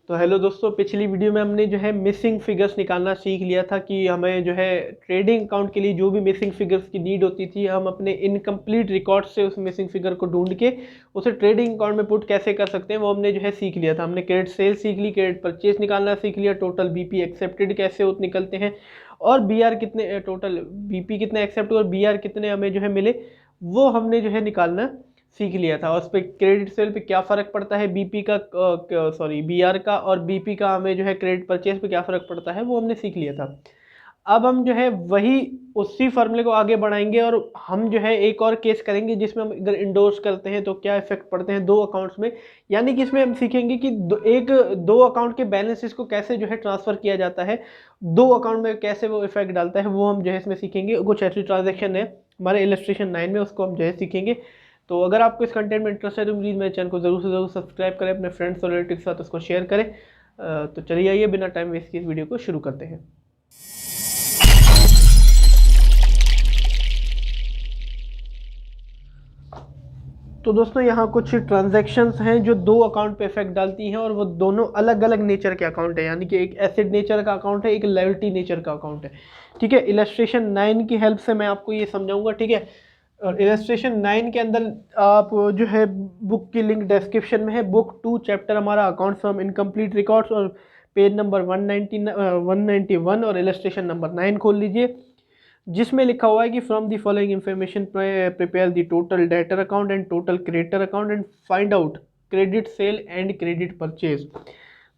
तो हेलो दोस्तों, पिछली वीडियो में हमने जो है मिसिंग फिगर्स निकालना सीख लिया था कि हमें जो है ट्रेडिंग अकाउंट के लिए जो भी मिसिंग फिगर्स की नीड होती थी, हम अपने इनकम्प्लीट रिकॉर्ड से उस मिसिंग फिगर को ढूंढ के उसे ट्रेडिंग अकाउंट में पुट कैसे कर सकते हैं वो हमने जो है सीख लिया था। हमने क्रेडिट सेल सीख ली, क्रेडिट परचेज निकालना सीख लिया, टोटल बीपी एक्सेप्टेड कैसे निकलते हैं और बीआर कितने, टोटल बीपी कितने एक्सेप्ट और बीआर कितने हमें जो है मिले वो हमने जो है निकालना सीख लिया था। उस पर क्रेडिट सेल पे क्या फ़र्क पड़ता है बीपी का, सॉरी बीआर का, और बीपी का हमें जो है क्रेडिट परचेज पे क्या फ़र्क पड़ता है वो हमने सीख लिया था। अब हम जो है वही उसी फॉर्मूले को आगे बढ़ाएंगे और हम जो है एक और केस करेंगे जिसमें हम अगर इंडोर्स करते हैं तो क्या इफेक्ट पड़ते हैं दो अकाउंट्स में। यानी कि इसमें हम सीखेंगे कि दो अकाउंट के बैलेंसेस को कैसे जो है ट्रांसफ़र किया जाता है, दो अकाउंट में कैसे वो इफेक्ट डालता है वो हम जो है इसमें सीखेंगे। कुछ ऐसी ट्रांजेक्शन है हमारे इलस्ट्रेशन 9 में, उसको हम जो है सीखेंगे। तो अगर आपको इस कंटेंट में इंटरेस्ट है तो प्लीज़ मेरे चैनल को ज़रूर से ज़रूर सब्सक्राइब करें, अपने फ्रेंड्स और रिलेटिव के साथ उसको शेयर करें। तो चलिए आइए बिना टाइम वेस्ट किए इस वीडियो को शुरू करते हैं। तो दोस्तों यहाँ कुछ ट्रांजैक्शंस हैं जो दो अकाउंट पे इफेक्ट डालती हैं और वो दोनों अलग अलग नेचर के अकाउंट है। यानी कि एक एसिड नेचर का अकाउंट है, एक लायबिलिटी नेचर का अकाउंट है। ठीक है, इलस्ट्रेशन 9 की हेल्प से मैं आपको ये समझाऊंगा। ठीक है, और इलस्ट्रेशन 9 के अंदर आप जो है बुक की लिंक डिस्क्रिप्शन में है। बुक 2 चैप्टर हमारा अकाउंट्स फ्रॉम इनकम्प्लीट रिकॉर्ड्स और पेज नंबर 191 और इलस्ट्रेशन नंबर 9 खोल लीजिए, जिसमें लिखा हुआ है कि from the following information prepare the total debtor account and total creditor account and find out credit sale and credit purchase.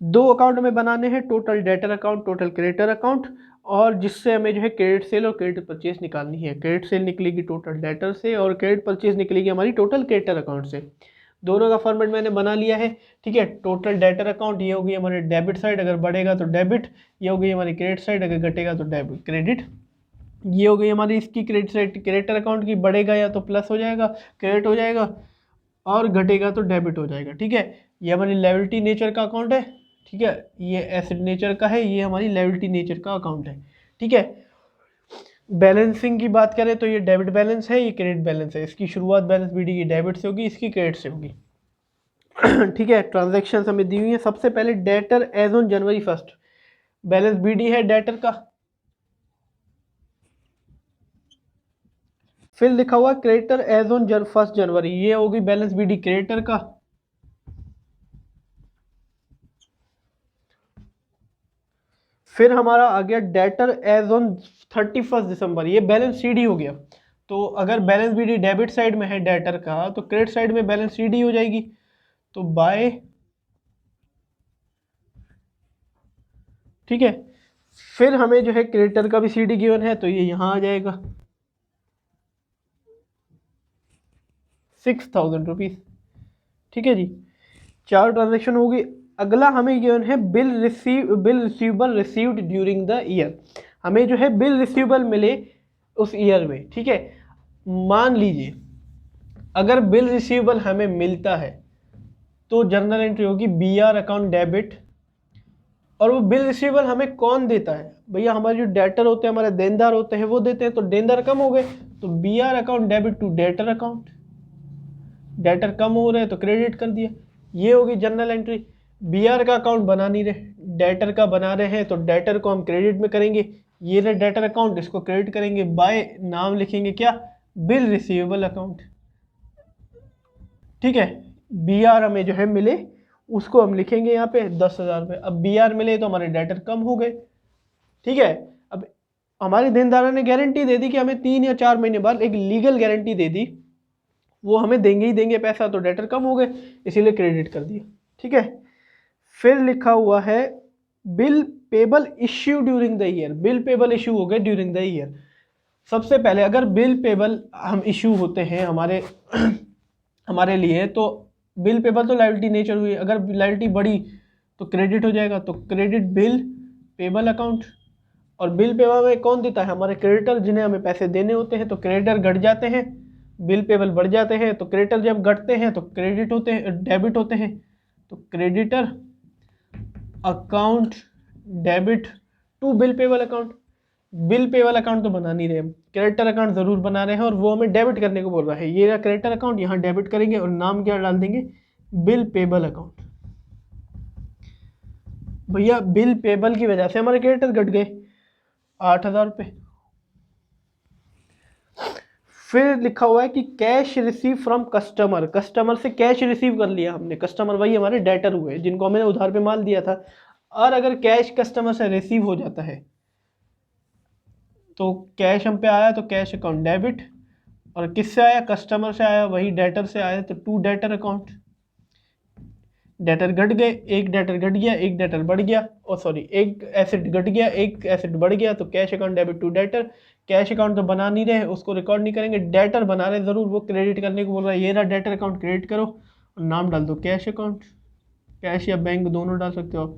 दो अकाउंट हमें बनाने हैं, total debtor account, total creditor account, और जिससे हमें जो है क्रेडिट सेल और क्रेडिट परचेज निकालनी है। क्रेडिट सेल निकलेगी टोटल डेटर से और क्रेडिट परचेज निकलेगी हमारी टोटल क्रेडिटर अकाउंट से। दोनों का फॉर्मेट मैंने बना लिया है। ठीक है, टोटल डेटर अकाउंट ये होगी हमारे डेबिट साइड, अगर बढ़ेगा तो डेबिट, ये होगी हमारी क्रेडिट साइड, अगर घटेगा तो डेबिट क्रेडिट। ये हो गई हमारी इसकी क्रेडिट साइड, क्रेडिटर अकाउंट की, बढ़ेगा या तो प्लस हो जाएगा क्रेडिट हो जाएगा और घटेगा तो डेबिट हो जाएगा। ठीक है, ये हमारी लायबिलिटी नेचर का अकाउंट है। ठीक है, ये एसेट नेचर का है, ये हमारी लायबिलिटी नेचर का अकाउंट है। ठीक है, बैलेंसिंग की बात करें तो ये डेबिट बैलेंस है, ये क्रेडिट बैलेंस है। इसकी शुरुआत बैलेंस बीडी की डेबिट से होगी, इसकी क्रेडिट से होगी। ठीक है, ट्रांजेक्शन हमें दी हुई है। सबसे पहले debtor as on January 1 balance BD है डेटर का, फिर लिखा हुआ क्रेडिटर एज ऑन 1 जनवरी, ये होगी बैलेंस बीडी क्रेडिटर का। फिर हमारा आ गया डेटर एज ऑन 31 दिसंबर, ये बैलेंस सीडी हो गया। तो अगर बैलेंस बीडी डेबिट साइड में है डेटर का तो क्रेडिट साइड में बैलेंस सीडी हो जाएगी। तो बाय, ठीक है, फिर हमें जो है क्रेडिटर का भी सीडी गिवन है तो ये यहाँ आ जाएगा 6,000 रुपीज़। ठीक है जी, 4 ट्रांजेक्शन होगी। अगला हमें गिवन है bill receivable received during the year. हमें जो है बिल रिसीवेबल मिले उस ईयर में। ठीक है, मान लीजिए अगर बिल रिसीवेबल हमें मिलता है तो जर्नल एंट्री होगी बीआर अकाउंट डेबिट, और वो बिल रिसीवेबल हमें कौन देता है भैया, हमारे जो डेटर होते हैं, हमारे देनदार होते हैं, वो देते हैं। तो देनदार कम हो गए तो BR account debit to debtor account, debtor कम हो रहे हैं तो क्रेडिट कर दिया। ये होगी जर्नल एंट्री। बीआर का अकाउंट बना नहीं रहे, डेटर का बना रहे हैं तो डेटर को हम क्रेडिट में करेंगे। ये रहे डेटर अकाउंट, इसको क्रेडिट करेंगे बाय, नाम लिखेंगे क्या, बिल रिसीवेबल अकाउंट। ठीक है, बीआर हमें जो है मिले उसको हम लिखेंगे यहाँ पे 10,000 रुपये। अब बीआर मिले तो हमारे डेटर कम हो गए। ठीक है, अब हमारे देनदारों ने गारंटी दे दी कि हमें 3 या 4 महीने बाद, एक लीगल गारंटी दे दी, वो हमें देंगे ही देंगे पैसा, तो डेटर कम हो गए इसीलिए क्रेडिट कर दिया। ठीक है, फिर लिखा हुआ है bill payable issue during the year, bill payable issue हो गए ड्यूरिंग द ईयर। सबसे पहले अगर बिल पेबल हम इश्यू होते हैं हमारे लिए, तो बिल पेबल तो लायबिलिटी नेचर हुई, अगर लायबिलिटी बढ़ी तो क्रेडिट हो जाएगा, तो क्रेडिट बिल पेबल अकाउंट। और बिल पेबल में कौन देता है, हमारे क्रेडिटर, जिन्हें हमें पैसे देने होते हैं। तो क्रेडिटर घट जाते हैं, बिल पेबल बढ़ जाते हैं। तो क्रेडिटर जब घटते हैं तो क्रेडिट होते हैं, डेबिट होते हैं। तो creditor account debit to bill payable account. Bill payable account तो बना नहीं रहे हम, क्रेडिटर अकाउंट ज़रूर बना रहे हैं और वो हमें डेबिट करने को बोल रहा है। ये रहा क्रेडिटर अकाउंट, यहाँ डेबिट करेंगे और नाम क्या डाल देंगे, बिल पेबल अकाउंट। भैया बिल पेबल की वजह से हमारे क्रेडिटर घट गए 8,000 रुपये। फिर लिखा हुआ है कि cash receive from customer, customer से कैश रिसीव कर लिया हमने, कस्टमर वही हमारे डेटर हुए जिनको हमने उधार पे माल दिया था। और अगर कैश कस्टमर से रिसीव हो जाता है तो कैश हम पे आया तो कैश अकाउंट डेबिट, और किससे आया, कस्टमर से आया, वही डेटर से आया, तो टू डेटर अकाउंट। डेटर घट गए, एक डेटर घट गया, एक डेटर बढ़ गया, और सॉरी एक एसेट घट गया, एक एसेट बढ़ गया, तो cash account debit to debtor. Cash account तो बना नहीं रहे, उसको रिकॉर्ड नहीं करेंगे, डेटर बना रहे ज़रूर, वो क्रेडिट करने को बोल रहा है, ये रहा डेटर अकाउंट, क्रेडिट करो और नाम डाल दो कैश अकाउंट, कैश या बैंक दोनों डाल सकते हो आप।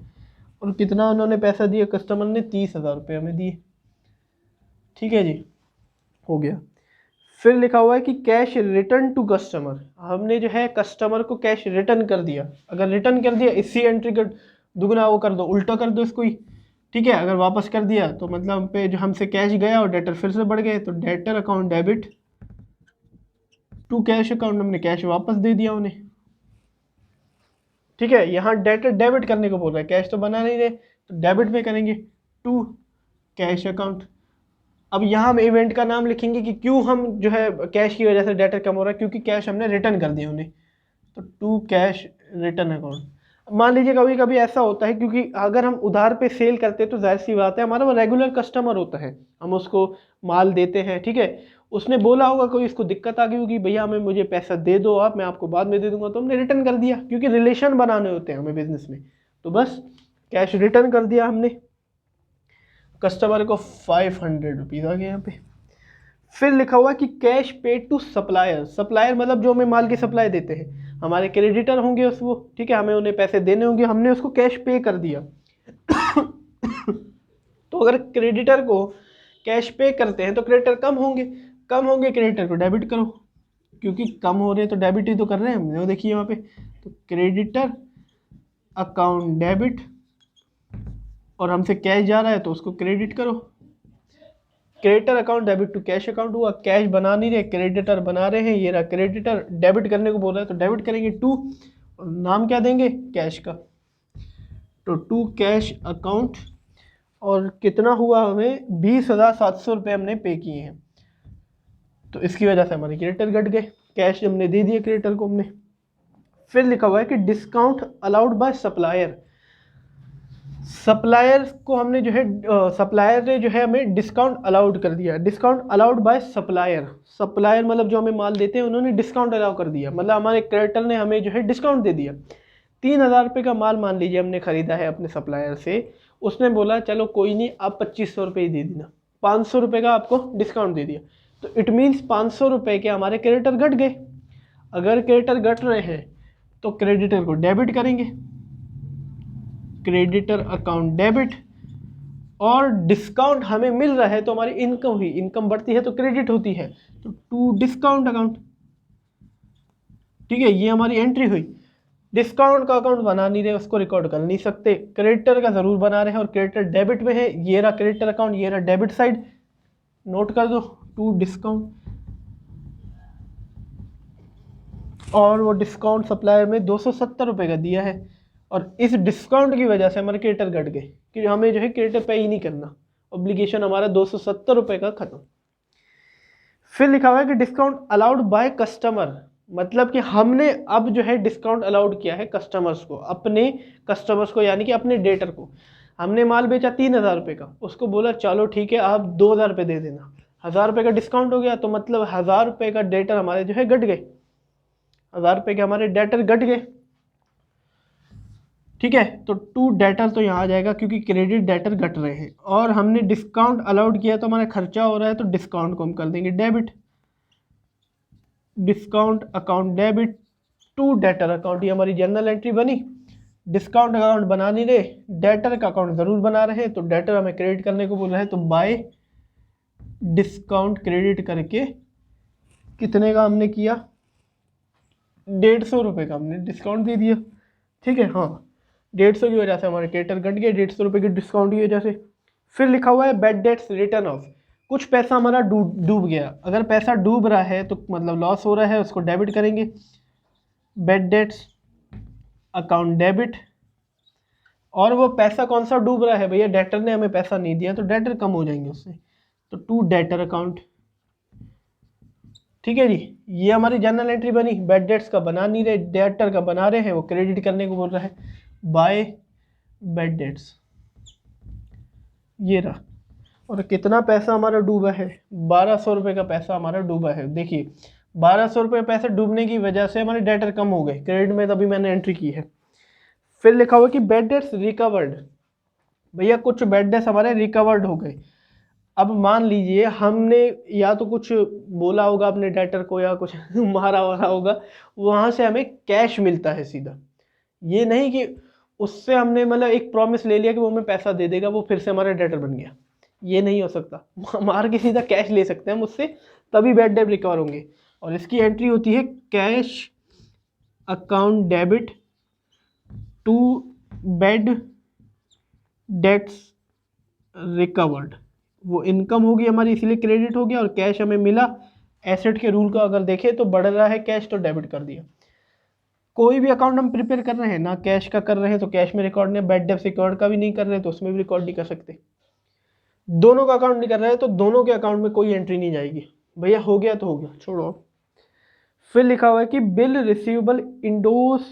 और कितना उन्होंने पैसा दिया, कस्टमर ने 30,000 रुपये हमें दिए। ठीक है जी, हो गया। फिर लिखा हुआ है कि कैश रिटर्न टू कस्टमर, हमने जो है कस्टमर को कैश रिटर्न कर दिया। अगर रिटर्न कर दिया, इसी एंट्री का दुगना वो कर दो, उल्टा कर दो इसको ही। ठीक है, अगर वापस कर दिया तो मतलब पे जो हमसे कैश गया और डेटर फिर से बढ़ गए, तो debtor account debit to cash account, हमने कैश वापस दे दिया उन्हें। ठीक है, यहाँ डेटर डेबिट करने को बोल रहा है, कैश तो बना नहीं रहे, तो डेबिट में करेंगे टू कैश अकाउंट। अब यहाँ हम इवेंट का नाम लिखेंगे कि क्यों हम जो है कैश की वजह से डेटर कम हो रहा है, क्योंकि कैश हमने रिटर्न कर दिया उन्हें, तो टू कैश रिटर्न अकाउंट। मान लीजिए कभी कभी ऐसा होता है, क्योंकि अगर हम उधार पे सेल करते हैं तो जाहिर सी बात है हमारा वो रेगुलर कस्टमर होता है, हम उसको माल देते हैं। ठीक है, उसने बोला होगा, कोई इसको दिक्कत आ गई होगी, भैया हमें मुझे पैसा दे दो आप, मैं आपको बाद में दे दूंगा, तो हमने रिटर्न कर दिया, क्योंकि रिलेशन बनाने होते हैं हमें बिजनेस में, तो बस कैश रिटर्न कर दिया हमने। कस्टमर को 500 रुपीज़ आ गया यहाँ पे। फिर लिखा हुआ है कि cash paid to supplier, supplier मतलब जो हमें माल की सप्लाई देते हैं, हमारे क्रेडिटर होंगे उस वो, ठीक है, हमें उन्हें पैसे देने होंगे, हमने उसको कैश पे कर दिया। तो अगर क्रेडिटर को कैश पे करते हैं तो क्रेडिटर कम होंगे, कम होंगे, क्रेडिटर को डेबिट करो, क्योंकि कम हो रहे हैं तो डेबिट ही तो कर रहे हैं हम, देखिए यहाँ पे, तो क्रेडिटर अकाउंट डेबिट, और हमसे कैश जा रहा है तो उसको क्रेडिट करो। Creditor account debit to cash account हुआ, कैश बना नहीं रहे, क्रेडिटर बना रहे हैं, ये रहा क्रेडिटर, डेबिट करने को बोल रहा है तो डेबिट करेंगे टू, और नाम क्या देंगे, कैश का, तो टू कैश अकाउंट। और कितना हुआ, हमें 20,700 रुपये हमने पे किए हैं, तो इसकी वजह से हमारे क्रेडिटर घट गए, कैश हमने दे दिए क्रेडिटर को हमने। फिर लिखा हुआ है कि discount allowed by supplier, supplier को हमने जो है सप्लायर ने जो है हमें डिस्काउंट अलाउड कर दिया, discount allowed by supplier, supplier मतलब जो हमें माल देते हैं उन्होंने डिस्काउंट अलाउ कर दिया, मतलब हमारे क्रेडिटर ने हमें जो है डिस्काउंट दे दिया। 3,000 रुपये का माल मान लीजिए हमने ख़रीदा है अपने सप्लायर से, उसने बोला चलो कोई नहीं आप 2500 रुपये ही दे देना, 500 रुपये का आपको डिस्काउंट दे दिया, तो इट मीन्स 500 रुपये के हमारे क्रेडिटर घट गए। अगर क्रेडिटर घट रहे हैं तो क्रेडिटर को डेबिट करेंगे, क्रेडिटर अकाउंट डेबिट, और डिस्काउंट हमें मिल रहा है तो हमारी इनकम हुई, इनकम बढ़ती है तो क्रेडिट होती है, तो टू डिस्काउंट अकाउंट। ठीक है, ये हमारी एंट्री हुई। डिस्काउंट का अकाउंट बना नहीं रहे, उसको रिकॉर्ड कर नहीं सकते, क्रेडिटर का जरूर बना रहे हैं और क्रेडिटर डेबिट में है, ये रहा क्रेडिटर अकाउंट, ये रहा डेबिट साइड, नोट कर दो टू डिस्काउंट। और वो डिस्काउंट सप्लायर में 270 रुपये का दिया है, और इस डिस्काउंट की वजह से हमारे क्रेडिटर घट गए, कि हमें जो है क्रेडिटर पे ही नहीं करना, ऑब्लिगेशन हमारा 270 रुपये का खत्म। फिर लिखा हुआ है कि डिस्काउंट अलाउड बाय कस्टमर, मतलब कि हमने अब जो है डिस्काउंट अलाउड किया है कस्टमर्स को, अपने कस्टमर्स को, यानी कि अपने डेटर को। हमने माल बेचा 3,000 रुपये का, उसको बोला चलो ठीक है आप 2,000 रुपये दे देना, 1,000 रुपये का डिस्काउंट हो गया, तो मतलब 1,000 रुपये का डेटर हमारे जो है घट गए, 1,000 रुपये के हमारे डेटर घट गए। ठीक है, तो टू डेटर तो यहाँ आ जाएगा क्योंकि क्रेडिट डेटर घट रहे हैं, और हमने डिस्काउंट अलाउड किया तो हमारा खर्चा हो रहा है, तो डिस्काउंट को हम कर देंगे debit, discount account debit to debtor account, ये हमारी जनरल एंट्री बनी। डिस्काउंट अकाउंट बना नहीं रहे, डेटर का अकाउंट ज़रूर बना रहे हैं, तो डेटर हमें क्रेडिट करने को बोल रहे हैं, तो बाय डिस्काउंट क्रेडिट करके कितने का हमने किया, 150 रुपये का हमने डिस्काउंट दे दिया। ठीक है, हाँ 150 की वजह से हमारे क्रेडिटर घट गए, 150 रुपये की डिस्काउंट की वजह से। फिर लिखा हुआ है बैड डेट्स रिटर्न ऑफ, कुछ पैसा हमारा डूब गया, अगर पैसा डूब रहा है तो मतलब लॉस हो रहा है, उसको डेबिट करेंगे, बैड डेट्स अकाउंट डेबिट और वो पैसा कौन सा डूब रहा है भैया, डेटर ने हमें पैसा नहीं दिया तो डेटर कम हो जाएंगे उससे, तो टू डेटर अकाउंट। ठीक है जी, ये हमारी जर्नल एंट्री बनी। बैड डेट्स का बना नहीं रहे, डेटर का बना रहे हैं, वो क्रेडिट करने को बोल रहा है बाय बैड डेट्स, ये रहा। और कितना पैसा हमारा डूबा है, 1200 रुपये का पैसा हमारा डूबा है। देखिए 1200 रुपये पैसे डूबने की वजह से हमारे डेटर कम हो गए, क्रेडिट में तभी मैंने एंट्री की है। फिर लिखा हुआ कि बैड डेट्स रिकवर्ड, भैया कुछ बैड डेट्स हमारे रिकवर्ड हो गए। अब मान लीजिए हमने या तो कुछ बोला होगा अपने डेटर को या कुछ मारा वारा होगा, वहाँ से हमें कैश मिलता है सीधा। ये नहीं कि उससे हमने मतलब एक प्रॉमिस ले लिया कि वो हमें पैसा दे देगा, वो फिर से हमारा डेटर बन गया, ये नहीं हो सकता। मार के सीधा कैश ले सकते हैं हम उससे, तभी बैड डेट रिकवर होंगे। और इसकी एंट्री होती है cash account debit to bad debts recovered. वो इनकम होगी हमारी इसलिए क्रेडिट हो गया, और कैश हमें मिला। एसेट के रूल का अगर देखें तो बढ़ रहा है कैश तो डेबिट कर दिया। कोई भी अकाउंट हम प्रिपेयर कर रहे हैं ना, कैश का कर रहे हैं तो कैश में रिकॉर्ड नहीं, बैड डेट्स रिकॉर्ड का भी नहीं कर रहे तो उसमें भी रिकॉर्ड नहीं कर सकते। दोनों का अकाउंट नहीं कर रहे हैं तो दोनों के अकाउंट में कोई एंट्री नहीं जाएगी। भैया हो गया तो हो गया, छोड़ो। फिर लिखा हुआ है कि bill receivable endorsed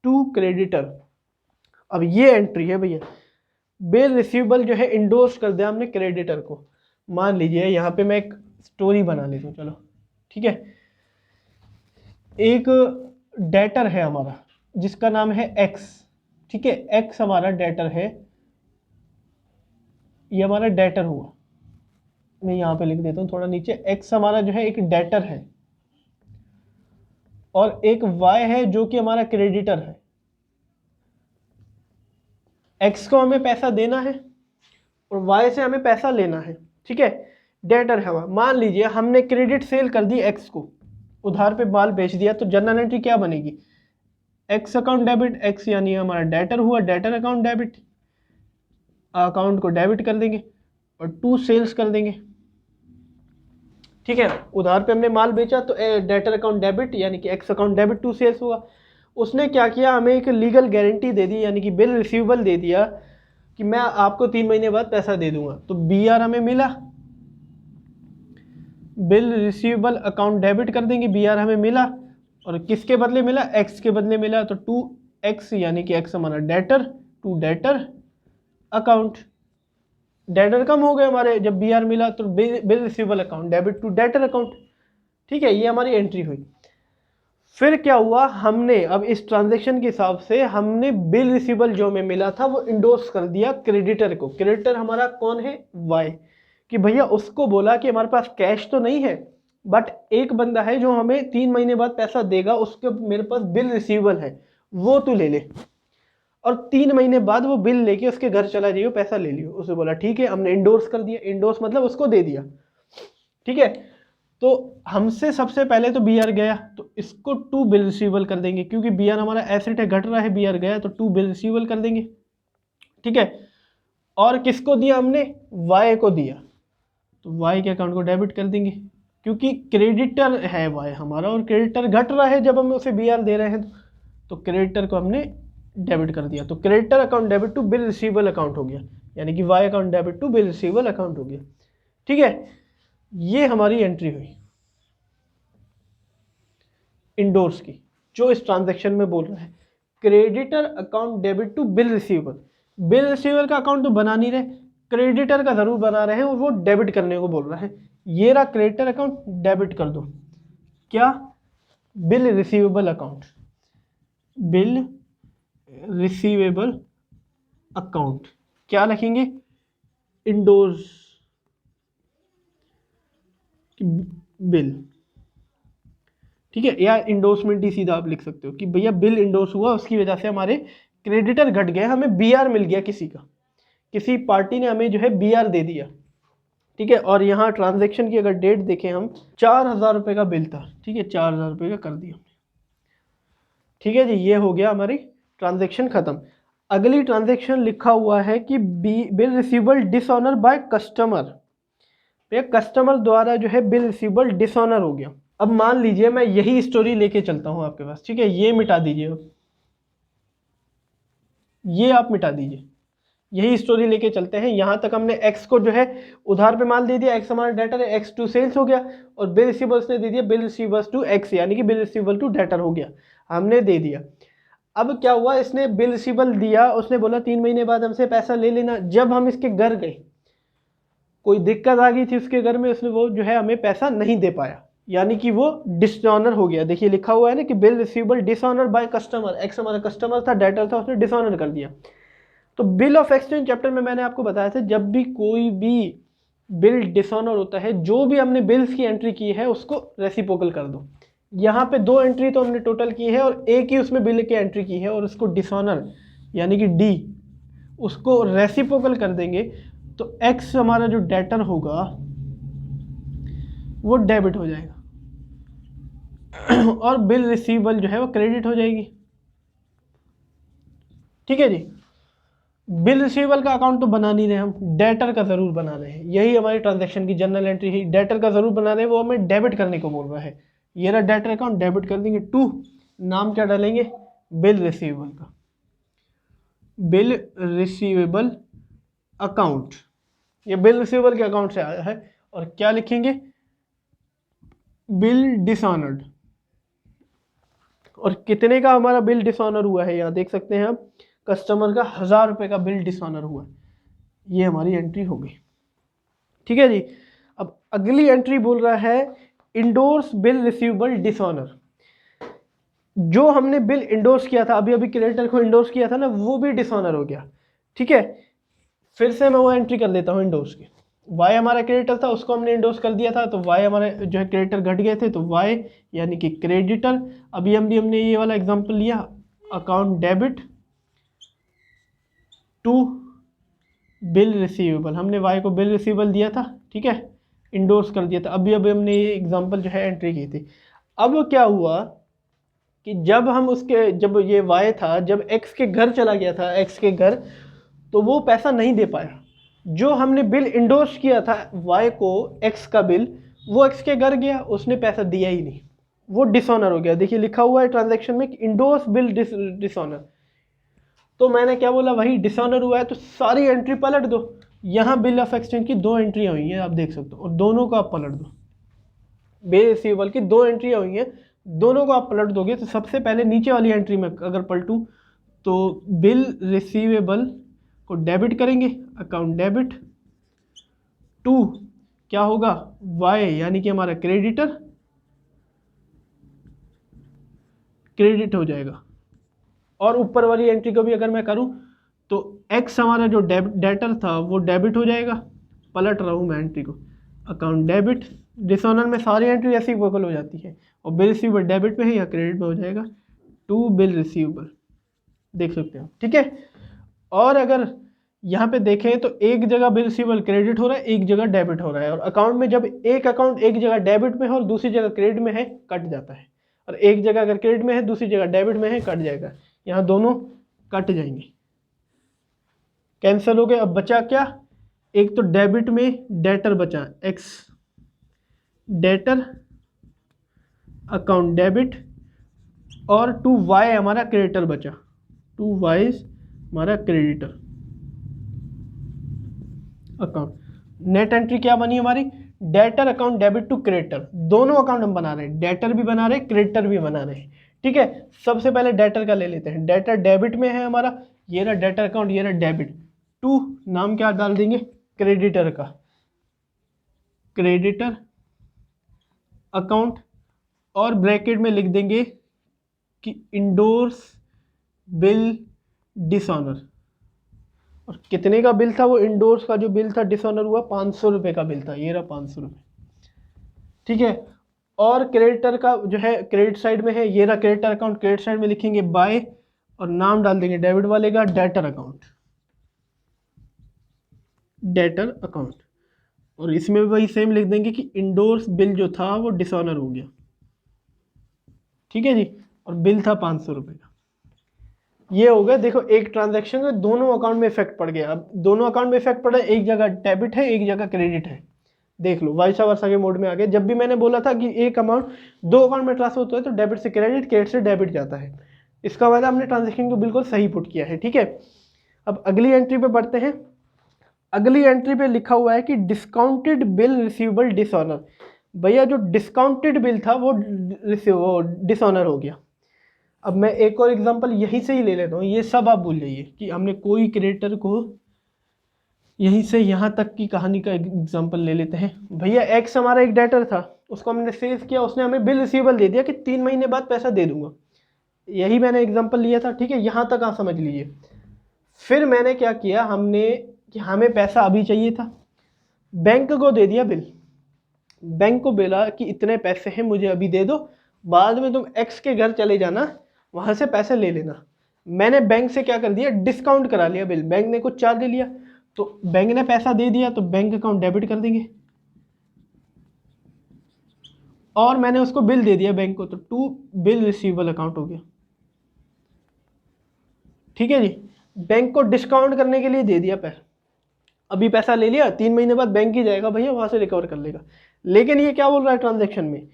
to creditor. अब ये एंट्री है भैया, बिल रिसीवेबल जो है इंडोर्स कर दिया हमने क्रेडिटर को। मान लीजिए यहाँ पे मैं एक स्टोरी बना लेता हूँ, चलो ठीक है। एक डेटर है हमारा जिसका नाम है एक्स, ठीक है, एक्स हमारा डेटर है, ये हमारा डेटर हुआ। मैं यहाँ पे लिख देता हूँ थोड़ा नीचे, एक्स हमारा जो है एक डेटर है, और एक वाई है जो कि हमारा क्रेडिटर है। एक्स को हमें पैसा देना है और वाई से हमें पैसा लेना है, ठीक है। डेटर है, मान लीजिए हमने क्रेडिट सेल कर दी एक्स को, उधार पे माल बेच दिया, तो जर्नल एंट्री क्या बनेगी, एक्स अकाउंट डेबिट, एक्स यानी हमारा डेटर हुआ, डेटर अकाउंट डेबिट, अकाउंट को डेबिट कर देंगे और टू सेल्स कर देंगे, ठीक है। उधार पे हमने माल बेचा तो डेटर अकाउंट डेबिट यानी कि X account debit to sales हुआ। उसने क्या किया, हमें एक लीगल गारंटी दे दी, यानी कि बिल रिसीवेबल दे दिया कि मैं आपको 3 महीने बाद पैसा दे दूंगा, तो BR हमें मिला, बिल रिसीवेबल अकाउंट डेबिट कर देंगे, BR हमें मिला, और किसके बदले मिला, एक्स के बदले मिला, तो 2x यानी कि एक्स हमारा debtor, to debtor account. Debtor कम हो गए हमारे जब BR मिला, तो bill receivable account debit to debtor account, ठीक है। ये हमारी एंट्री हुई। फिर क्या हुआ, हमने अब इस ट्रांजैक्शन के हिसाब से हमने बिल रिसीवेबल जो हमें मिला था वो इंडोर्स कर दिया क्रेडिटर को। क्रेडिटर हमारा कौन है, वाई, कि भैया उसको बोला कि हमारे पास कैश तो नहीं है बट एक बंदा है जो हमें 3 महीने बाद पैसा देगा, उसके मेरे पास बिल रिसीवेबल है, वो तू ले ले। और 3 महीने बाद वो बिल लेके उसके घर चला जाइयो, पैसा ले लियो। उसे बोला ठीक है, हमने इंडोर्स कर दिया, इंडोर्स मतलब उसको दे दिया, ठीक है। तो हमसे सबसे पहले तो BR गया, तो इसको टू बिल रिसीवेबल कर देंगे, क्योंकि BR हमारा एसेट है, घट रहा है, BR गया तो टू बिल रिसीवेबल कर देंगे, ठीक है। और किसको दिया हमने, वाई को दिया, तो वाई के अकाउंट को डेबिट कर देंगे, क्योंकि क्रेडिटर है वाई हमारा और क्रेडिटर घट रहा है जब हम उसे BR दे रहे हैं, तो क्रेडिटर को हमने डेबिट कर दिया, तो creditor account debit to bill receivable account हो गया, यानी कि Y account debit to bill receivable account हो गया, ठीक है। ये हमारी एंट्री हुई इंडोर्स की, जो इस ट्रांजैक्शन में बोल रहा है creditor account debit to bill receivable. Bill receivable का अकाउंट तो बना नहीं रहे, क्रेडिटर का जरूर बना रहे हैं और वो डेबिट करने को बोल रहा है। ये रहा क्रेडिटर अकाउंट, डेबिट कर दो, क्या, bill receivable account, bill receivable account क्या लिखेंगे, इंडोर्स बिल, ठीक है, या इंडोर्समेंट ही सीधा आप लिख सकते हो कि भैया बिल इंडोर्स हुआ, उसकी वजह से हमारे क्रेडिटर घट गए, हमें BR मिल गया, किसी पार्टी ने हमें जो है BR दे दिया, ठीक है। और यहाँ ट्रांजैक्शन की अगर डेट देखें हम, 4000 रुपये का बिल था, ठीक है, 4000 रुपये का कर दिया, ठीक है जी। ये हो गया हमारी ट्रांजैक्शन खत्म। अगली ट्रांजैक्शन लिखा हुआ है कि bill receivable dishonour by customer, customer द्वारा जो है बिल रिसीवेबल डिसऑनर हो गया। अब मान लीजिए मैं यही स्टोरी लेके चलता हूँ आपके पास, ठीक है, ये मिटा दीजिए अब, ये आप मिटा दीजिए। यही स्टोरी लेके चलते हैं। यहाँ तक हमने एक्स को जो है उधार पे माल दे दिया, एक्स हमारा डेटर है, एक्स टू सेल्स हो गया, और बिल रिसीवर्स ने दे दिया बिल रिसीवर्स टू एक्स, यानी कि बिल रिसीवल टू डेटर हो गया, हमने दे दिया। अब क्या हुआ, इसने बिल रिसीवल दिया, उसने बोला 3 महीने बाद हमसे पैसा ले लेना। जब हम इसके घर गए, कोई दिक्कत आ गई थी उसके घर में, उसने वो जो है हमें पैसा नहीं दे पाया, यानी कि वो डिसऑनर हो गया। देखिए लिखा हुआ है ना कि bill receivable dishonour by customer, x हमारा कस्टमर था, डेटर था, उसने डिसऑनर कर दिया। तो बिल ऑफ एक्सचेंज चैप्टर में मैंने आपको बताया था, जब भी कोई भी बिल डिसऑनर होता है, जो भी हमने बिल्स की एंट्री की है उसको रेसिप्रोकल कर दो। यहाँ पे 2 एंट्री तो हमने टोटल की है और एक ही उसमें बिल की एंट्री की है, और उसको डिसऑनर यानी कि डी उसको रेसिप्रोकल कर देंगे, तो एक्स हमारा जो डेटर होगा वो डेबिट हो जाएगा और बिल रिसीवेबल जो है वो क्रेडिट हो जाएगी। ठीक है जी। बिल रिसीवेबल का अकाउंट तो बना नहीं रहे हम, डेटर का जरूर बना रहे हैं। यही हमारी ट्रांजैक्शन की जनरल एंट्री है, डेटर का जरूर बना रहे हैं, वो हमें डेबिट करने को बोल रहा है। ये रहा डेटर अकाउंट, डेबिट कर देंगे टू, नाम क्या डालेंगे, बिल रिसीवेबल का, बिल रिसीवेबल अकाउंट। ये बिल रिसीवेबल के अकाउंट से आया है। और क्या लिखेंगे, बिल डिसऑनर्ड। और कितने का हमारा बिल डिसऑनर हुआ है, यहाँ देख सकते हैं आप, कस्टमर का 1000 रुपये का बिल डिसऑनर हुआ है। ये हमारी एंट्री हो गई। ठीक है जी। अब अगली एंट्री बोल रहा है इंडोर्स बिल रिसीवेबल डिसऑनर। जो हमने बिल इंडोर्स किया था, अभी अभी क्रेडिटर को इंडोर्स किया था ना, वो भी डिसऑनर हो गया। ठीक है, फिर से मैं वो एंट्री कर देता हूँ इंडोर्स की। वाई हमारा क्रेडिटर था, उसको हमने इंडोर्स कर दिया था, तो वाई हमारे जो है क्रेडिटर घट गए थे, तो वाई यानी कि क्रेडिटर। अभी हमने ये वाला एग्जांपल लिया, account debit to bill receivable, हमने वाई को बिल रिसीवेबल दिया था, ठीक है, इंडोर्स कर दिया था। अभी हमने ये एग्जांपल जो है एंट्री की थी। अब क्या हुआ कि जब ये वाई था, जब एक्स के घर चला गया था, एक्स के घर, तो वो पैसा नहीं दे पाया। जो हमने बिल इंडोर्स किया था वाई को, एक्स का बिल, वो एक्स के घर गया, उसने पैसा दिया ही नहीं, वो डिसऑनर हो गया। देखिए लिखा हुआ है ट्रांजैक्शन में इंडोर्स बिल डिसऑनर। तो मैंने क्या बोला, वही डिसऑनर हुआ है, तो सारी एंट्री पलट दो। यहाँ बिल ऑफ एक्सचेंज की 2 एंट्रियाँ हुई हैं, आप देख सकते हो, और दोनों को आप पलट दो। बिल रिसीवेबल की 2 एंट्रियाँ हुई हैं, दोनों को आप पलट दोगे, तो सबसे पहले नीचे वाली एंट्री में अगर पलटूँ तो बिल रिसीवेबल को डेबिट करेंगे, अकाउंट डेबिट टू क्या होगा, वाई यानी कि हमारा क्रेडिटर, क्रेडिट हो जाएगा। और ऊपर वाली एंट्री को भी अगर मैं करूं तो एक्स हमारा जो डेटर था वो डेबिट हो जाएगा। पलट रहा हूं मैं एंट्री को, अकाउंट डेबिट, डिसऑनर में सारी एंट्री ऐसी वोकल हो जाती है, और बिल रिसीवेबल डेबिट में है या क्रेडिट में हो जाएगा, टू बिल रिसीवेबल, देख सकते हो। ठीक है, और अगर यहाँ पे देखें तो एक जगह बिल रिसीवेबल क्रेडिट हो रहा है, एक जगह डेबिट हो रहा है, और अकाउंट में जब एक अकाउंट एक जगह डेबिट में है और दूसरी जगह क्रेडिट में है, कट जाता है, और एक जगह अगर क्रेडिट में है दूसरी जगह डेबिट में है, कट जाएगा। यहाँ दोनों कट जाएंगे, कैंसिल हो गए। अब बचा क्या, एक तो डेबिट में डेटर बचा, एक्स डेटर अकाउंट डेबिट, और टू वाई हमारा क्रेडिटर बचा, टू वाई हमारा क्रेडिटर अकाउंट। नेट एंट्री क्या बनी हमारी, debtor account debit to creditor. दोनों अकाउंट हम बना रहे हैं, डेटर भी बना रहे हैं, क्रेडिटर भी बना रहे हैं। ठीक है, सबसे पहले डेटर का ले लेते हैं। डेटर डेबिट में है हमारा, ये रहा डेटर अकाउंट, ये रहा डेबिट टू, नाम क्या डाल देंगे, क्रेडिटर का, क्रेडिटर अकाउंट, और ब्रैकेट में लिख देंगे कि इंडोर्स बिल डिसऑनर। और कितने का बिल था, वो इंडोर्स का जो बिल था डिसऑनर हुआ 500 रुपये का बिल था, ये रहा 500 रुपये। ठीक है, और क्रेडिटर का जो है क्रेडिट साइड में है, ये रहा क्रेडिटर अकाउंट, क्रेडिट साइड में लिखेंगे बाय, और नाम डाल देंगे डेबिट वाले का डेटर अकाउंट, डेटर अकाउंट, और इसमें वही सेम लिख देंगे कि इंडोर्स बिल जो था वो डिसऑनर हो गया। ठीक है जी, और बिल था 500 रुपये का। ये हो गया, देखो एक ट्रांजैक्शन में दोनों अकाउंट में इफेक्ट पड़ गया। अब दोनों अकाउंट में इफेक्ट पड़ा, एक जगह डेबिट है एक जगह क्रेडिट है, देख लो वाइसा वर्सा के मोड में आ गया। जब भी मैंने बोला था कि एक अमाउंट 2 अकाउंट में ट्रांसफर होता है तो डेबिट से क्रेडिट, क्रेडिट से डेबिट जाता है, इसका वाला हमने ट्रांजैक्शन को बिल्कुल सही पुट किया है। ठीक है, अब अगली एंट्री पे बढ़ते हैं। अगली एंट्री पे लिखा हुआ है कि डिस्काउंटेड बिल रिसीवेबल डिसऑनर। भैया जो डिस्काउंटेड बिल था वो डिसऑनर हो गया। अब मैं एक और एग्जांपल यहीं से ही ले लेता हूँ, ये सब आप भूल जाइए कि हमने कोई क्रेडिटर को, यहीं से यहाँ तक की कहानी का एग्जांपल ले लेते हैं। भैया एक्स हमारा एक डेटर था, उसको हमने सेव किया, उसने हमें बिल रिसीवेबल दे दिया कि 3 महीने बाद पैसा दे दूंगा। यही मैंने एग्जांपल लिया था, ठीक है, यहाँ तक आप समझ लीजिए। फिर मैंने क्या किया, हमने कि हमें पैसा अभी चाहिए था, बैंक को दे दिया बिल, बैंक को बोला कि इतने पैसे हैं मुझे अभी दे दो, बाद में तुम एक्स के घर चले जाना, वहाँ से पैसे ले लेना। मैंने बैंक से क्या कर दिया, डिस्काउंट करा लिया बिल, बैंक ने कुछ चार्ज ले लिया, तो बैंक ने पैसा दे दिया तो बैंक अकाउंट डेबिट कर देंगे, और मैंने उसको बिल दे दिया बैंक को, तो टू बिल रिसीवेबल अकाउंट हो गया। ठीक है जी, बैंक को डिस्काउंट करने के लिए दे दिया पैसा, अभी पैसा ले लिया, 3 महीने बाद बैंक ही जाएगा भैया, वहां से रिकवर कर लेगा। लेकिन ये क्या बोल रहा है ट्रांजैक्शन में,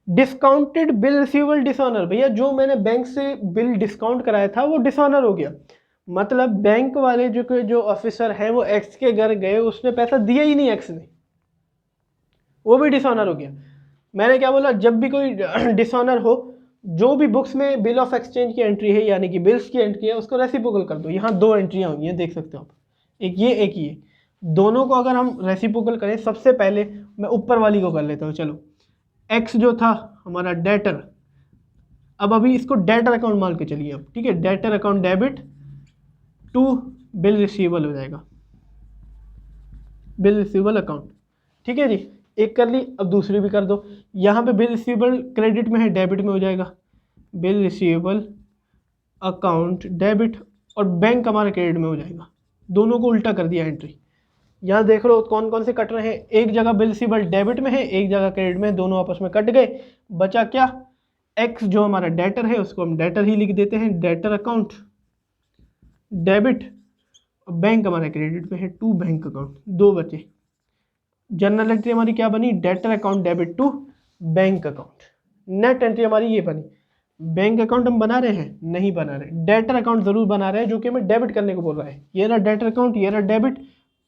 डिस्काउंटेड बिल रिसीवेबल डिसऑनर। भैया जो मैंने बैंक से बिल डिस्काउंट कराया था वो डिसऑनर हो गया, मतलब बैंक वाले जो ऑफिसर है वो एक्स के घर गए, उसने पैसा दिया ही नहीं एक्स ने, वो भी डिसऑनर हो गया। मैंने क्या बोला, जब भी कोई डिसऑनर हो, जो भी बुक्स में बिल ऑफ एक्सचेंज की एंट्री है यानी कि बिल्स की एंट्री है, उसको रेसिप्रोकल कर दो। यहाँ 2 एंट्रियाँ होंगी, देख सकते हो आप, एक ये एक ये, दोनों को अगर हम रेसिप्रोकल करें, सबसे पहले मैं ऊपर वाली को कर लेता हूँ। चलो, एक्स जो था हमारा डेटर, अब अभी इसको डेटर अकाउंट मान के चलिए अब, ठीक है, debtor account debit to bill receivable हो जाएगा, बिल रिसीवेबल अकाउंट। ठीक है जी, एक कर ली, अब दूसरी भी कर दो। यहाँ पे बिल रिसीवेबल क्रेडिट में है, डेबिट में हो जाएगा, बिल रिसीवेबल अकाउंट डेबिट, और बैंक हमारा क्रेडिट में हो जाएगा। दोनों को उल्टा कर दिया एंट्री। यहाँ देख लो कौन कौन से कट रहे हैं, एक जगह बिल रिसीवेबल डेबिट में है, एक जगह क्रेडिट में, दोनों आपस में कट गए। बचा क्या, एक्स जो हमारा डेटर है उसको हम डेटर ही लिख देते हैं, डेटर अकाउंट डेबिट, बैंक हमारा क्रेडिट में है, टू बैंक अकाउंट, 2 बचे। जनरल एंट्री हमारी क्या बनी, debtor account debit to bank account. Net entry हमारी ये बनी, बैंक अकाउंट हम बना रहे हैं, नहीं बना रहे, डेटर अकाउंट जरूर बना रहे हैं जो कि हमें डेबिट करने को बोल रहा है। ये रहा डेटर अकाउंट, ये रहा डेबिट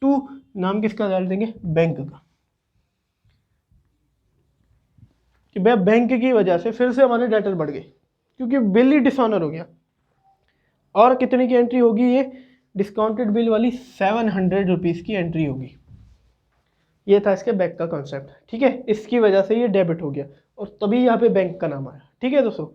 टू, नाम किसका डाल देंगे, बैंक का, कि भैया बैंक की वजह से फिर से हमारे डेटर बढ़ गए क्योंकि बिल ही डिसऑनर हो गया। और कितने की एंट्री होगी, ये डिस्काउंटेड बिल वाली 700 रुपीज़ की एंट्री होगी। ये था इसके बैंक का कॉन्सेप्ट, ठीक है, इसकी वजह से ये डेबिट हो गया और तभी यहाँ पे बैंक का नाम आया। ठीक है दोस्तों,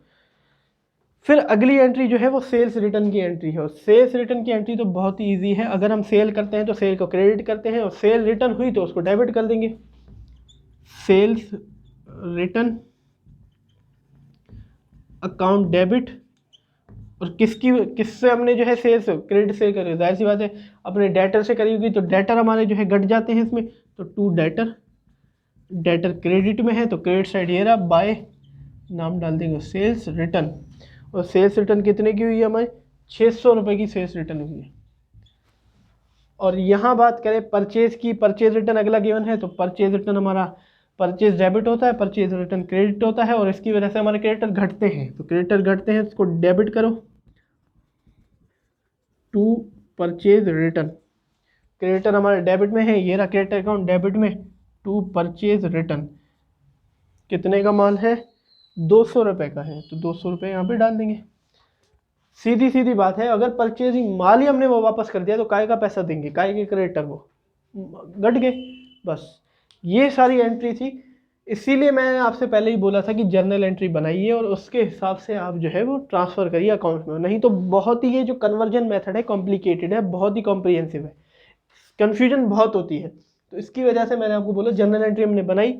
फिर अगली एंट्री जो है वो सेल्स रिटर्न की एंट्री है, और सेल्स रिटर्न की एंट्री तो बहुत ही ईजी है। अगर हम सेल करते हैं तो सेल को क्रेडिट करते हैं, और सेल रिटर्न हुई तो उसको डेबिट कर देंगे। सेल्स रिटर्न अकाउंट डेबिट, और किससे हमने जो है सेल्स क्रेडिट सेल करी, जाहिर सी बात है अपने डेटर से करी होगी, तो डेटर हमारे जो है घट जाते हैं इसमें, तो टू डेटर, डेटर क्रेडिट में है तो क्रेडिट साइड ये रहा, बाय नाम डाल देंगे सेल्स रिटर्न। और सेल्स रिटर्न कितने की हुई है हमारी, 600 रुपये की सेल्स रिटर्न हुई है। और यहाँ बात करें परचेज की, परचेज रिटर्न अगला गिवन है, तो परचेज रिटर्न हमारा परचेज डेबिट होता है, परचेज रिटर्न क्रेडिट होता है, और इसकी वजह से हमारे क्रेडिटर घटते हैं, तो क्रेडिटर घटते हैं इसको डेबिट करो, टू परचेज रिटर्न। क्रेडिटर हमारे डेबिट में है, ये रहा क्रेडिटर अकाउंट डेबिट में, टू परचेज रिटर्न। कितने का माल है, 200 रुपये का है, तो 200 रुपये यहाँ पे डाल देंगे। सीधी सीधी बात है, अगर परचेजिंग माल ही हमने वो वापस कर दिया तो काय का पैसा देंगे, काय के क्रेडिटर वो घट गए। बस ये सारी एंट्री थी, इसीलिए मैंने आपसे पहले ही बोला था कि जर्नल एंट्री बनाइए और उसके हिसाब से आप जो है वो ट्रांसफ़र करिए अकाउंट में, नहीं तो बहुत ही ये जो कन्वर्जन मेथड है कॉम्प्लिकेटेड है, बहुत ही कॉम्प्रिहेंसिव है, कन्फ्यूजन बहुत होती है। तो इसकी वजह से मैंने आपको बोला जर्नल एंट्री हमने बनाई,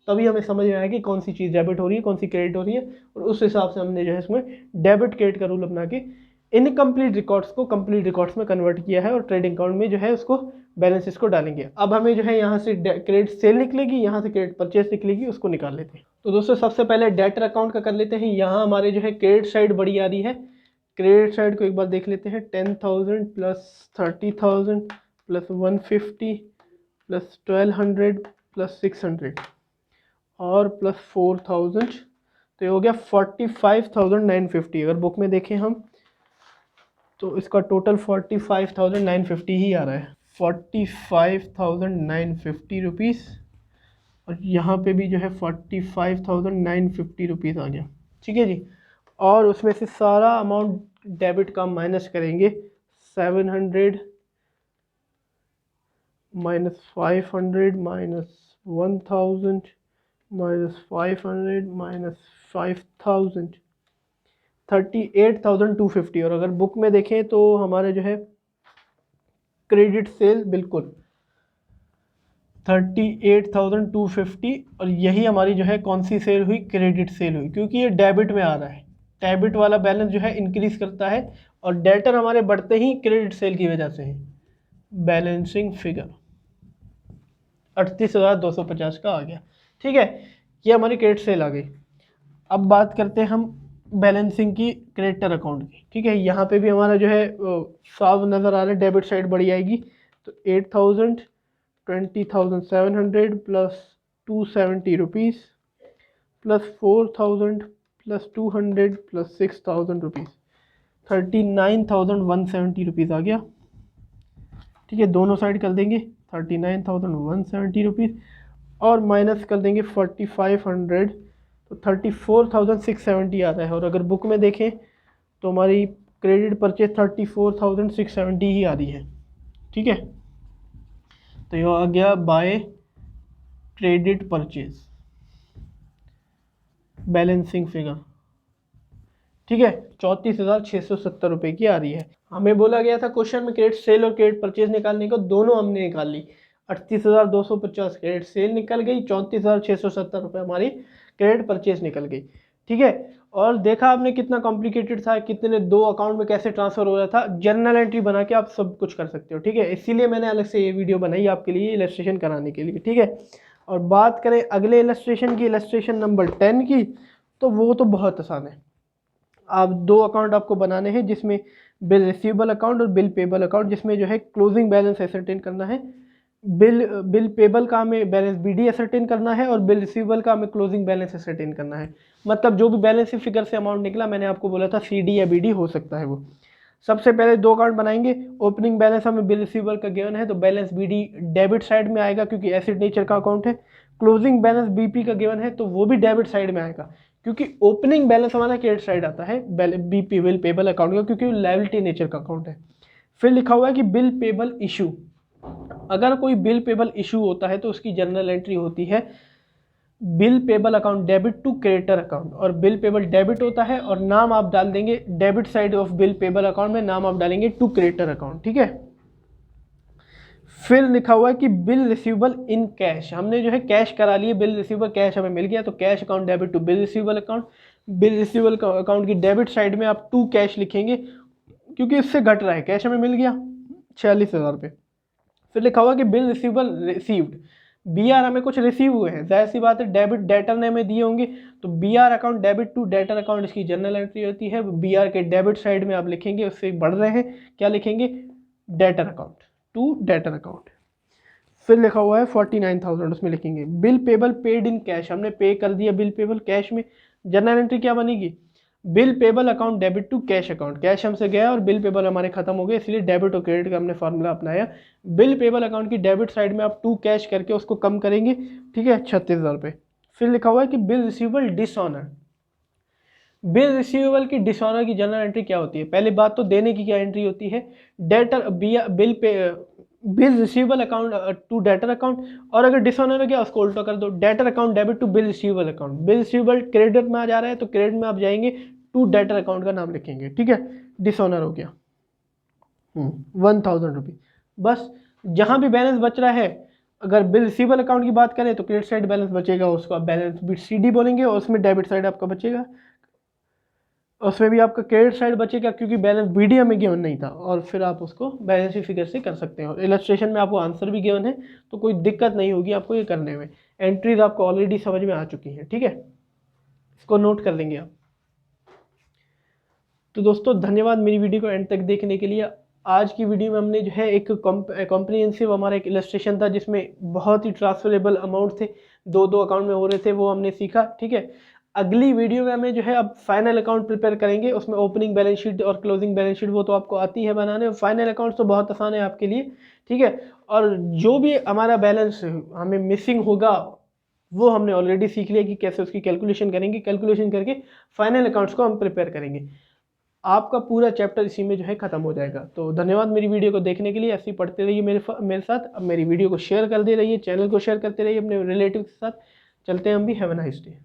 तभी हमें समझ में आया कि कौन सी चीज़ डेबिट हो रही है, कौन सी क्रेडिट हो रही है, और उस हिसाब से हमने जो है इसमें डेबिट क्रेडिट का रूल अपना के इनकम्प्लीट रिकॉर्ड्स को कंप्लीट रिकॉर्ड्स में कन्वर्ट किया है, और ट्रेडिंग अकाउंट में जो है उसको बैलेंसेस को डालेंगे। अब हमें जो है यहाँ से क्रेडिट सेल निकलेगी, यहाँ से क्रेडिट परचेस निकलेगी, उसको निकाल लेते हैं। तो दोस्तों सबसे पहले डेटर अकाउंट का कर लेते हैं। यहाँ हमारे जो है क्रेडिट साइड बड़ी आ रही है, क्रेडिट साइड को एक बार देख लेते हैं। 10,000 प्लस 30,000 प्लस 150 प्लस 1200 प्लस 600 और प्लस 4000, तो ये हो गया 45,950। अगर बुक में देखें हम तो इसका टोटल 45,950 ही आ रहा है, 45,950 रुपीज़। और यहाँ पे भी जो है 45,950 रुपीज़ आ गया, ठीक है जी। और उसमें से सारा अमाउंट डेबिट का माइनस करेंगे, 700 माइनस 500 माइनस 1000 माइनस 500 माइनस 5000, 38,250। और अगर बुक में देखें तो हमारे जो है क्रेडिट सेल बिल्कुल 38,250। और यही हमारी जो है कौन सी सेल हुई, क्रेडिट सेल हुई, क्योंकि ये डेबिट में आ रहा है। डेबिट वाला बैलेंस जो है इंक्रीज करता है और डेटर हमारे बढ़ते ही क्रेडिट सेल की वजह से है। बैलेंसिंग फिगर 38,250 का आ गया, ठीक है। ये हमारी क्रेडिट सेल आ गई। अब बात करते हैं हम बैलेंसिंग की क्रेडिटर अकाउंट की, ठीक है। यहाँ पे भी हमारा जो है साफ नज़र आ रहा है, डेबिट साइड बढ़ी आएगी। तो 8,000 20,700 plus 270 rupees plus 4,000 plus 200 plus 6,000 rupees, 39,170 rupees आ गया, ठीक है। दोनों साइड कर देंगे 39,170 रुपीज़ और माइनस कर देंगे 4,500, तो 34,670 आ रहा है। और अगर बुक में देखें तो हमारी क्रेडिट परचेज 34,670 ही आ रही है, ठीक है। तो यह आ गया by credit purchase balancing figure, ठीक है। 34,670 रुपये की आ रही है। हमें बोला गया था क्वेश्चन में क्रेडिट सेल और क्रेडिट परचेज निकालने को, दोनों हमने निकाल ली। 38,250 क्रेडिट सेल निकल गई, 34,670 रुपये हमारी क्रेडिट परचेज निकल गई, ठीक है। और देखा आपने कितना कॉम्प्लिकेटेड था, कितने दो अकाउंट में कैसे ट्रांसफर हो रहा था। जर्नल एंट्री बना के आप सब कुछ कर सकते हो, ठीक है। इसीलिए मैंने अलग से ये वीडियो बनाई आपके लिए इलस्ट्रेशन कराने के लिए, ठीक है। और बात करें अगले इलस्ट्रेशन की, इलस्ट्रेशन नंबर 10 की, तो वो तो बहुत आसान है। आप दो अकाउंट आपको बनाने हैं, जिसमें बिल रिसीवेबल अकाउंट और बिल पेबल अकाउंट, जिसमें जो है क्लोजिंग बैलेंस असरटेन करना है। बिल पेबल का हमें बैलेंस बीडी असरटेन करना है और बिल रिसीवेबल का हमें क्लोजिंग बैलेंस असरटेन करना है। मतलब जो भी बैलेंस फिगर से अमाउंट निकला, मैंने आपको बोला था सीडी या बीडी हो सकता है वो। सबसे पहले दो अकाउंट बनाएंगे। ओपनिंग बैलेंस हमें बिल रिसीवेबल का गिवन है, तो बैलेंस बीडी डेबिट साइड में आएगा क्योंकि एसिड नेचर का अकाउंट है। क्लोजिंग बैलेंस बीपी का गिवन है, तो वो भी डेबिट साइड में आएगा क्योंकि ओपनिंग बैलेंस हमारा क्रेडिट साइड आता है बीपी बिल पेबल अकाउंट का, क्योंकि लायबिलिटी नेचर का अकाउंट है। फिर लिखा हुआ है कि बिल पेबल इशू, अगर कोई बिल पेबल इशू होता है तो उसकी जर्नल एंट्री होती है bill payable account debit to creditor account. और बिल पेबल डेबिट होता है और नाम आप डाल देंगे debit side of bill payable account में, नाम आप डालेंगे टू क्रेडिटर अकाउंट, ठीक है। फिर लिखा हुआ है कि बिल रिसीवेबल इन कैश, हमने जो है कैश करा लिए, बिल रिसीवेबल कैश हमें मिल गया, तो cash account debit to bill receivable account. Bill receivable account की डेबिट साइड में आप टू कैश लिखेंगे क्योंकि इससे घट रहा है, कैश हमें मिल गया 46,000 रुपये। फिर लिखा हुआ कि bill receivable received, B R हमें कुछ रिसीव हुए हैं, जाहिर सी बात है डेबिट डेटर ने हमें दिए होंगे, तो B R account debit to debtor account इसकी जर्नल एंट्री होती है। बी आर के डेबिट साइड में आप लिखेंगे, उससे बढ़ रहे हैं, क्या लिखेंगे, debtor account to debtor account. फिर लिखा हुआ है 49,000, उसमें लिखेंगे bill payable paid in cash, हमने पे कर दिया बिल पेबल कैश में। जर्नल एंट्री क्या बनेगी, bill payable account debit to cash account, cash हमसे गया और बिल पेबल हमारे खत्म हो गए, इसलिए डेबिट और क्रेडिट का हमने फार्मूला अपनाया। बिल पेबल अकाउंट की डेबिट साइड में आप टू कैश करके उसको कम करेंगे, ठीक है, 36,000 रुपये। फिर लिखा हुआ है कि bill receivable dishonour, bill receivable की डिसऑनर की जनरल एंट्री क्या होती है। पहली बात तो देने की क्या एंट्री होती है, debtor bill receivable account to debtor account, और अगर डिसऑनर हो गया उसको उल्टा कर दो, debtor account debit to bill receivable account. Bill receivable credit में आ जा रहा है तो क्रेडिट में आप जाएंगे टू डेटर अकाउंट का नाम लिखेंगे, ठीक है। डिसऑनर हो गया 1,000 रुपये। बस जहां भी बैलेंस बच रहा है, अगर बिल रिसीवेबल अकाउंट की बात करें तो क्रेडिट साइड बैलेंस बचेगा, उसको आप बैलेंस बिट सीडी बोलेंगे, और उसमें डेबिट साइड आपका बचेगा, उसमें भी आपका क्रेडिट साइड बचेगा क्योंकि बैलेंस बीडी में गिवन नहीं था, और फिर आप उसको बैलेंस शीट फिगर से कर सकते हो। इलस्ट्रेशन में आपको आंसर भी गिवन है, तो कोई दिक्कत नहीं होगी आपको ये करने में। एंट्रीज आपको ऑलरेडी समझ में आ चुकी हैं, ठीक है, इसको नोट कर लेंगे आप। तो दोस्तों धन्यवाद मेरी वीडियो को एंड तक देखने के लिए। आज की वीडियो में हमने जो है एक कॉम्प्रिहेंसिव हमारा एक इलस्ट्रेशन था जिसमें बहुत ही ट्रांसफरेबल अमाउंट थे, दो अकाउंट में हो रहे थे, वो हमने सीखा, ठीक है। अगली वीडियो में हमें जो है अब फाइनल अकाउंट प्रिपेयर करेंगे, उसमें ओपनिंग बैलेंस शीट और क्लोजिंग बैलेंस शीट वो तो आपको आती है बनाने, फाइनल अकाउंट तो बहुत आसान है आपके लिए, ठीक है। और जो भी हमारा बैलेंस हमें मिसिंग होगा वो हमने ऑलरेडी सीख लिया कि कैसे उसकी कैलकुलेशन करेंगे, कैलकुलेशन करके फाइनल अकाउंट्स को हम प्रिपेयर करेंगे। आपका पूरा चैप्टर इसी में जो है खत्म हो जाएगा। तो धन्यवाद मेरी वीडियो को देखने के लिए, ऐसे ही पढ़ते रहिए मेरे साथ। अब मेरी वीडियो को शेयर कर दे रहिए, चैनल को शेयर करते रहिए अपने रिलेटिव के साथ। चलते हैं हम भी। Have a nice day.